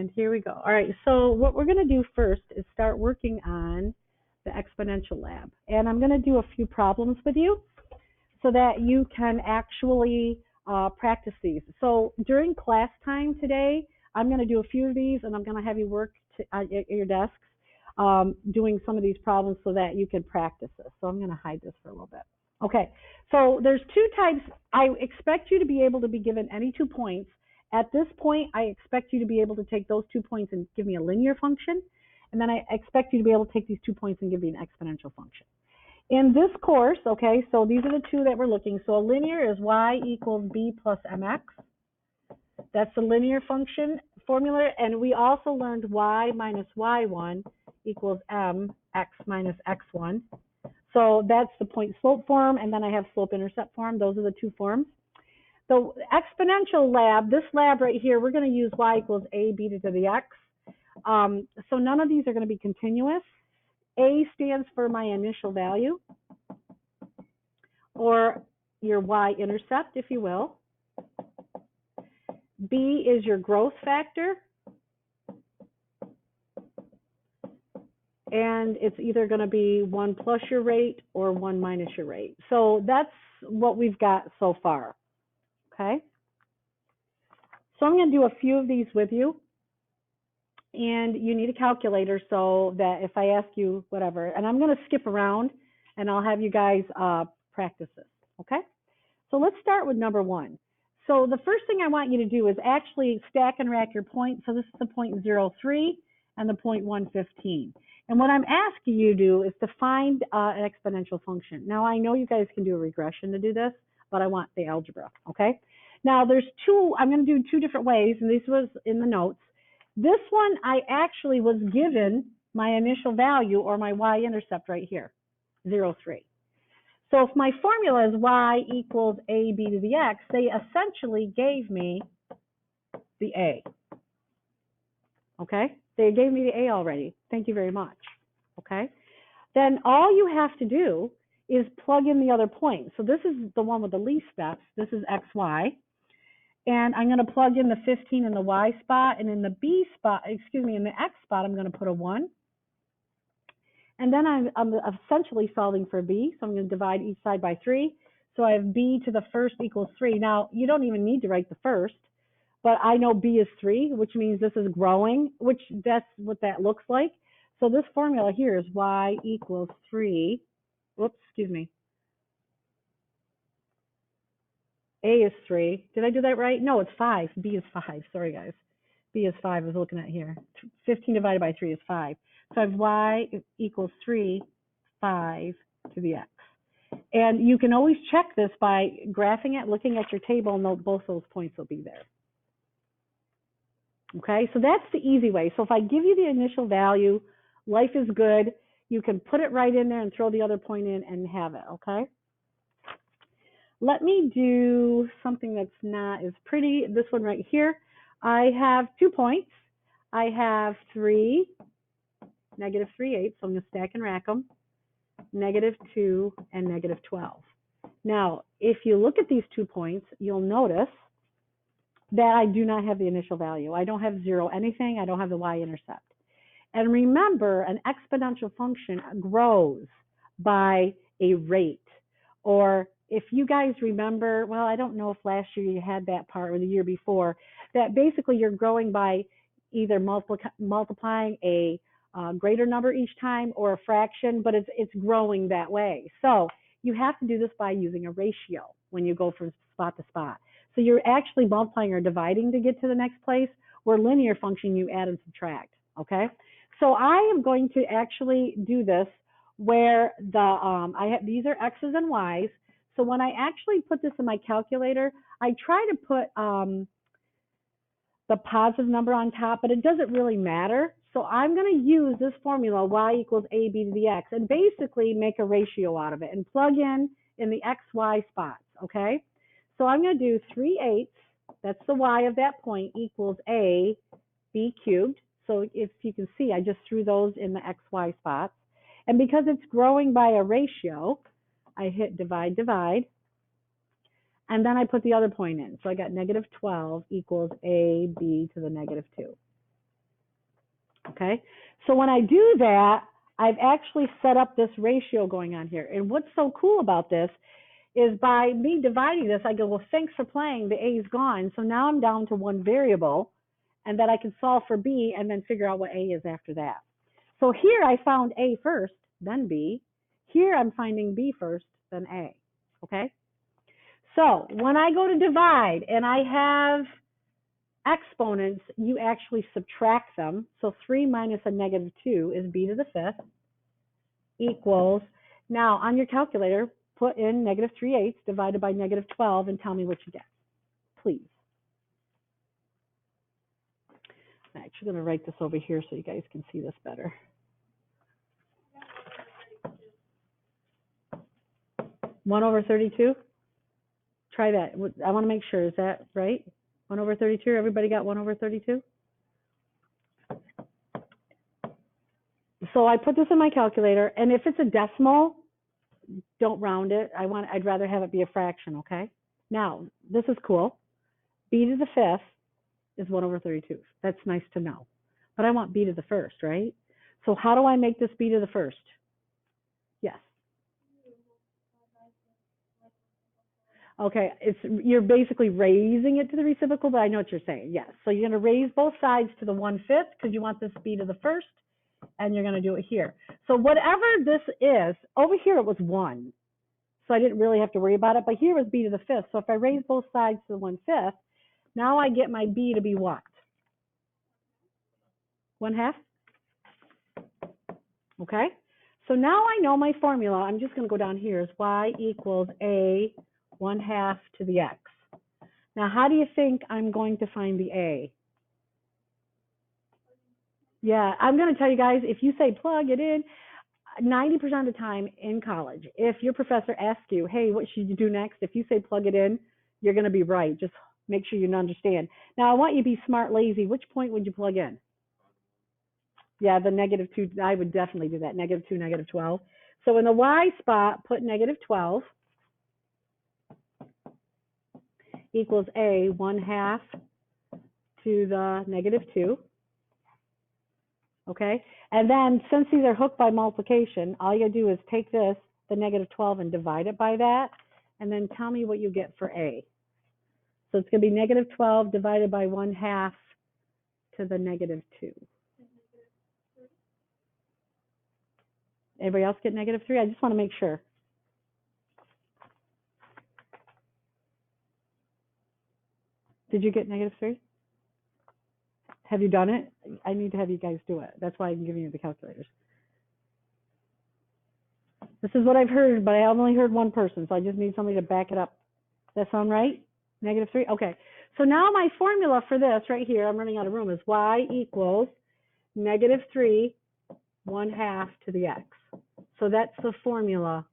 And here we go. All right, so what we're going to do first is start working on the Exponential Lab. And I'm going to do a few problems with you so that you can actually practice these. So during class time today, I'm going to do a few of these, and I'm going to have you work at your desks doing some of these problems so that you can practice this. So I'm going to hide this for a little bit. Okay, so there's two types. I expect you to be able to be given any 2 points. At this point, I expect you to be able to take those 2 points and give me a linear function. And then I expect you to be able to take these 2 points and give me an exponential function. In this course, okay, so these are the two that we're looking. So a linear is y equals b plus mx. That's the linear function formula. And we also learned y minus y1 equals mx minus x1. So that's the point slope form, and then I have slope intercept form. Those are the two forms. The exponential lab, this lab right here, we're going to use y equals a beta to the x. So none of these are going to be continuous. A stands for my initial value, or your y-intercept, if you will. B is your growth factor. And it's either going to be 1 plus your rate or 1 minus your rate. So that's what we've got so far. Okay? So I'm going to do a few of these with you. And you need a calculator so that if I ask you whatever, and I'm going to skip around and I'll have you guys practice this. Okay? So let's start with number 1. So the first thing I want you to do is actually stack and rack your points. So this is the 0.03 and the 0.115. And what I'm asking you to do is to find an exponential function. Now, I know you guys can do a regression to do this, but I want the algebra, okay? Now, there's two, I'm going to do 2 different ways, and this was in the notes. This one, I actually was given my initial value, or my y-intercept right here, 0, 3. So if my formula is y equals a b to the x, they essentially gave me the a, okay? They gave me the a already. Thank you very much, okay? Then all you have to do is plug in the other point. So this is the one with the least steps. This is xy. And I'm going to plug in the 15 in the y spot, and in the b spot, excuse me, in the x spot, I'm going to put a 1. And then I'm essentially solving for b, so I'm going to divide each side by 3. So I have b to the first equals 3. Now, you don't even need to write the first, but I know b is 3, which means this is growing, which that's what that looks like. So this formula here is y equals 3. Whoops, excuse me. A is 3. Did I do that right? No, it's 5. B is 5. Sorry, guys. B is 5. I was looking at here. 15 divided by 3 is 5. So I have y equals 3, 5 to the x. And you can always check this by graphing it, looking at your table, and both those points will be there. Okay, so that's the easy way. So if I give you the initial value, life is good. You can put it right in there and throw the other point in and have it, okay? Let me do something that's not as pretty. This one right here. I have 2 points. I have 3, negative 3/8, so I'm going to stack and rack them, negative 2, and negative 12. Now, if you look at these 2 points, you'll notice that I do not have the initial value. I don't have 0 anything. I don't have the y-intercept. And remember, an exponential function grows by a rate. Or if you guys remember, well, I don't know if last year you had that part or the year before, that basically you're growing by either multiplying a greater number each time or a fraction, but it's growing that way. So you have to do this by using a ratio when you go from spot to spot. So you're actually multiplying or dividing to get to the next place, where linear function you add and subtract, okay? So I am going to actually do this where these are x's and y's. So when I actually put this in my calculator, I try to put the positive number on top, but it doesn't really matter. So I'm going to use this formula, y equals a b to the x, and basically make a ratio out of it and plug in the x, y spots, okay? So I'm going to do 3/8, that's the y of that point, equals a b cubed. So if you can see, I just threw those in the x, y spots. And because it's growing by a ratio, I hit divide, divide. And then I put the other point in. So I got negative 12 equals a b to the negative 2. okay? So when I do that, I've actually set up this ratio going on here. And what's so cool about this is by me dividing this, I go, well, thanks for playing, the A is gone. So now I'm down to one variable, and then I can solve for B and then figure out what A is after that. So here I found A first, then B. Here I'm finding B first, then A, okay? So when I go to divide and I have exponents, you actually subtract them. So 3 minus a negative 2 is B to the 5th equals, now on your calculator, put in negative 3/8 divided by negative 12 and tell me what you get, please. I'm actually going to write this over here so you guys can see this better. 1/32? Try that. I want to make sure. Is that right? 1/32? Everybody got 1/32? So I put this in my calculator, and if it's a decimal, don't round it. I'd rather have it be a fraction, okay? Now, this is cool. B to the 5th is 1/32. That's nice to know. But I want B to the 1st, right? So how do I make this B to the 1st? Yes. Okay, you're basically raising it to the reciprocal, but I know what you're saying. Yes. So you're going to raise both sides to the 1/5 because you want this B to the 1st, and you're going to do it here. So whatever this is, over here it was 1. So I didn't really have to worry about it, but here was B to the 5th. So if I raise both sides to the 1/5, now I get my B to be what? 1/2? Okay. So now I know my formula. I'm just going to go down here. Is y equals a 1/2 to the x. Now, how do you think I'm going to find the a? Yeah, I'm going to tell you guys, if you say plug it in, 90% of the time in college, if your professor asks you, hey, what should you do next? If you say plug it in, you're going to be right. Just make sure you understand. Now, I want you to be smart, lazy. Which point would you plug in? Yeah, the -2, I would definitely do that, -2, -12. So in the y spot, put -12 equals a 1/2 to the -2. Okay, and then since these are hooked by multiplication, all you do is take this, the -12, and divide it by that, and then tell me what you get for a. So it's going to be -12 divided by 1/2 to the -2. Everybody else get -3? I just want to make sure. Did you get -3? Have you done it? I need to have you guys do it. That's why I'm giving you the calculators. This is what I've heard, but I only heard one person, so I just need somebody to back it up. Does that sound right? -3? Okay. So now my formula for this right here, I'm running out of room, is y equals -3 1/2 to the x. So that's the formula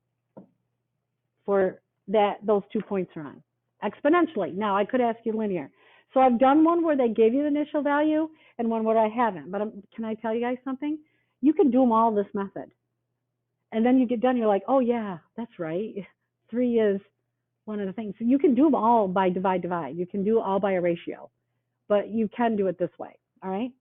for that those 2 points are on. Exponentially. Now, I could ask you linear. So I've done one where they gave you the initial value and one where I haven't. But can I tell you guys something? You can do them all this method. And then you get done, you're like, oh, yeah, that's right. 3 is one of the things. So you can do them all by divide. You can do it all by a ratio. But you can do it this way, all right?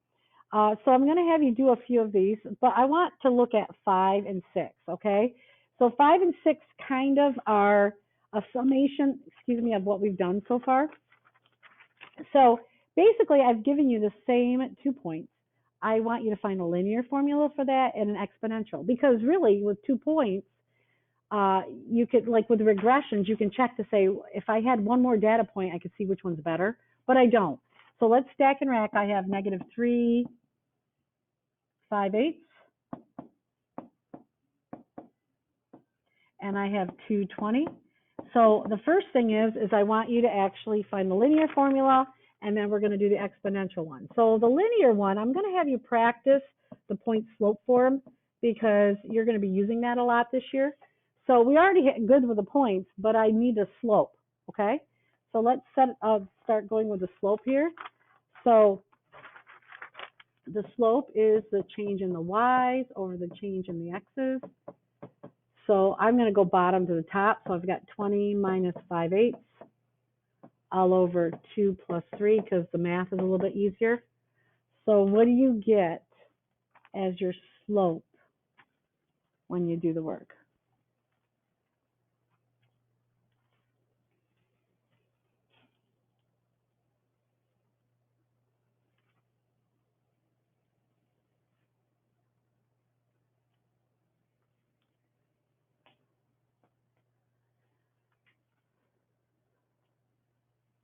So I'm going to have you do a few of these. But I want to look at 5 and 6, okay? So 5 and 6 kind of are a summation, of what we've done so far. So basically, I've given you the same 2 points. I want you to find a linear formula for that and an exponential. Because really, with 2 points, you could, like with regressions, you can check to say, if I had one more data point, I could see which one's better. But I don't. So let's stack and rack. I have -3 5/8. And I have 220. So the first thing is I want you to actually find the linear formula, and then we're going to do the exponential one. So the linear one, I'm going to have you practice the point slope form because you're going to be using that a lot this year. So we already hit good with the points, but I need a slope, okay? So let's start going with the slope here. So the slope is the change in the y's over the change in the x's. So I'm going to go bottom to the top. So I've got 20 minus 5/8 all over 2 plus 3 because the math is a little bit easier. So what do you get as your slope when you do the work.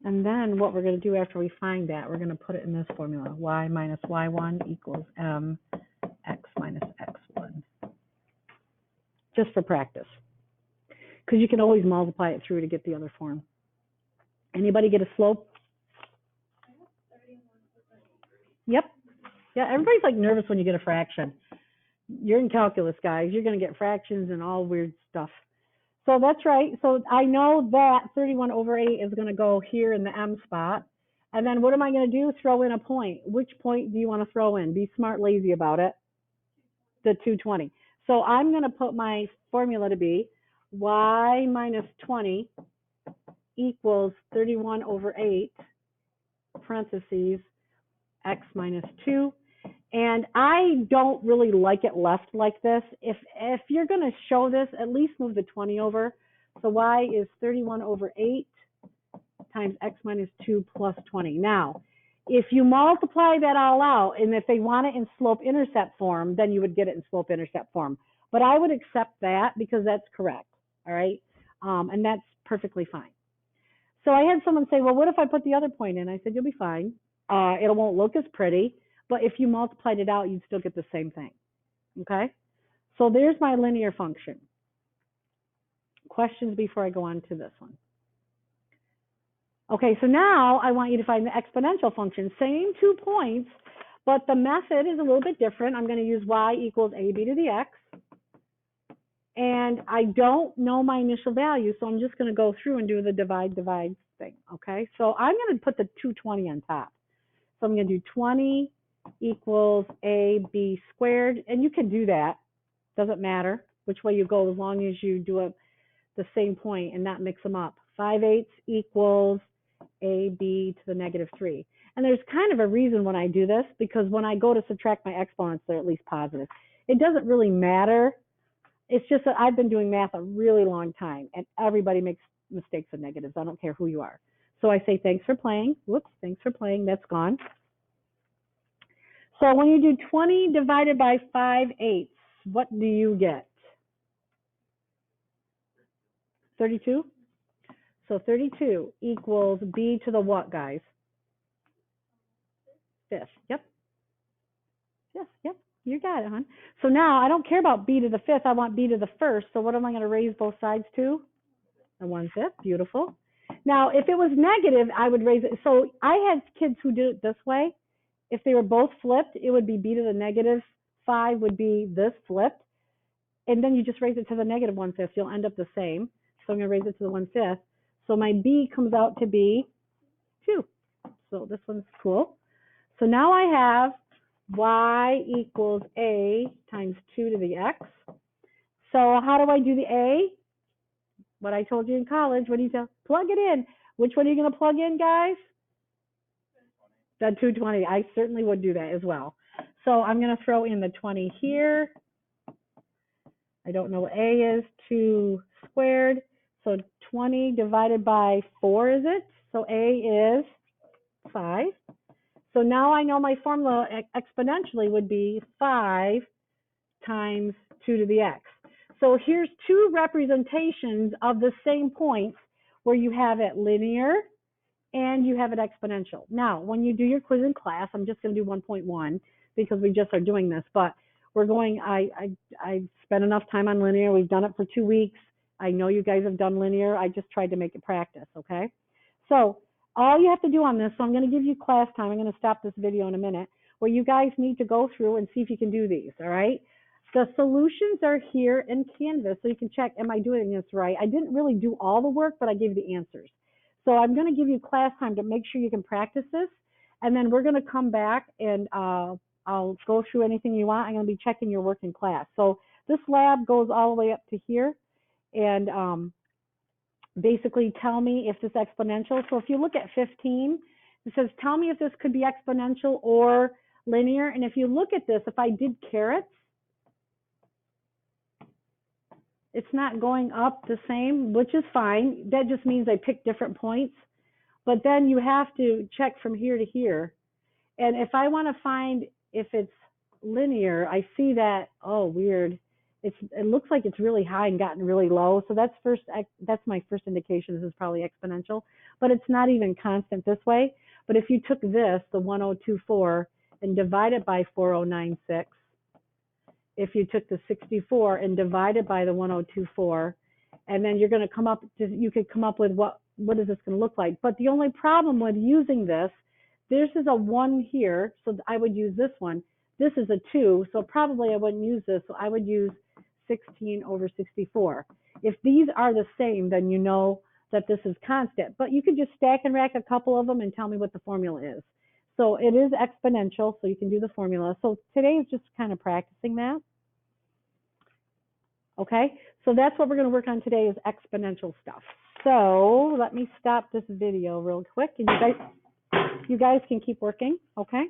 And then what we're going to do after we find that, we're going to put it in this formula. Y minus y1 equals m x minus x1. Just for practice. Because you can always multiply it through to get the other form. Anybody get a slope? Yep. Yeah, everybody's like nervous when you get a fraction. You're in calculus, guys. You're going to get fractions and all weird stuff. So that's right. So I know that 31 over 8 is going to go here in the m spot. And then what am I going to do? Throw in a point. Which point do you want to throw in? Be smart, lazy about it. The 220. So I'm going to put my formula to be y minus 20 equals 31 over 8, parentheses, x minus 2. And I don't really like it left like this. If you're going to show this, at least move the 20 over. So y is 31 over 8 times x minus 2 plus 20. Now, if you multiply that all out, and if they want it in slope-intercept form, then you would get it in slope-intercept form. But I would accept that because that's correct, all right? And that's perfectly fine. So I had someone say, well, what if I put the other point in? I said, you'll be fine. It won't look as pretty, but if you multiplied it out, you'd still get the same thing, okay? So there's my linear function. Questions before I go on to this one? Okay, so now I want you to find the exponential function. Same 2 points, but the method is a little bit different. I'm going to use y equals ab to the x. And I don't know my initial value, so I'm just going to go through and do the divide thing, okay? So I'm going to put the 220 on top. So I'm going to do 20 equals ab squared, and you can do that. Doesn't matter which way you go as long as you do the same point and not mix them up. 5/8 equals ab to the negative 3. And there's kind of a reason when I do this, because when I go to subtract my exponents, they're at least positive. It doesn't really matter. It's just that I've been doing math a really long time, and everybody makes mistakes with negatives. I don't care who you are. So I say, thanks for playing. Whoops, thanks for playing. That's gone. So when you do 20 divided by 5/8, what do you get? 32? So 32 equals b to the what, guys? Fifth. Yep. Yes, yep. You got it, hon. So now I don't care about b to the fifth. I want b to the first. So what am I going to raise both sides to? A 1/5. Beautiful. Now, if it was negative, I would raise it. So I had kids who do it this way. If they were both flipped, it would be b to the negative 5 would be this flipped. And then you just raise it to the negative 1/5. You'll end up the same. So I'm going to raise it to the 1/5. So my b comes out to be 2. So this one's cool. So now I have y equals a times 2 to the x. So how do I do the a? What I told you in college. What do you tell? Plug it in. Which one are you going to plug in, guys? The 220. I certainly would do that as well. So I'm going to throw in the 20 here. I don't know what a is. 2 squared. So 20 divided by 4, is it? So a is 5. So now I know my formula exponentially would be 5 times 2 to the x. So here's 2 representations of the same points where you have it linear and you have it exponential. Now, when you do your quiz in class, I'm just going to do 1.1 because we just are doing this, but we're going, I spent enough time on linear. We've done it for 2 weeks. I know you guys have done linear. I just tried to make it practice, okay? So all you have to do on this, so I'm going to give you class time. I'm going to stop this video in a minute, where you guys need to go through and see if you can do these, all right? The solutions are here in Canvas, so you can check, am I doing this right? I didn't really do all the work, but I gave you the answers. So I'm going to give you class time to make sure you can practice this, and then we're going to come back and I'll go through anything you want. I'm going to be checking your work in class. So this lab goes all the way up to here, and basically tell me if this exponential. So if you look at 15, it says, tell me if this could be exponential or linear. And if you look at this, if I did carets, it's not going up the same, which is fine. That just means I picked different points. But then you have to check from here to here. And if I want to find if it's linear, I see that, oh, weird. It looks like it's really high and gotten really low. So that's my first indication this is probably exponential. But it's not even constant this way. But if you took this, the 1024, and divide it by 4096, if you took the 64 and divided by the 1024, and then you're going to come up, you could come up with what is this going to look like. But the only problem with using this is a 1 here, so I would use this one. This is a 2, so probably I wouldn't use this. So I would use 16 over 64. If these are the same, then you know that this is constant. But you could just stack and rack a couple of them and tell me what the formula is. So it is exponential, so you can do the formula. So today is just kind of practicing that. Okay, so that's what we're going to work on today is exponential stuff. So let me stop this video real quick, and you guys can keep working, okay?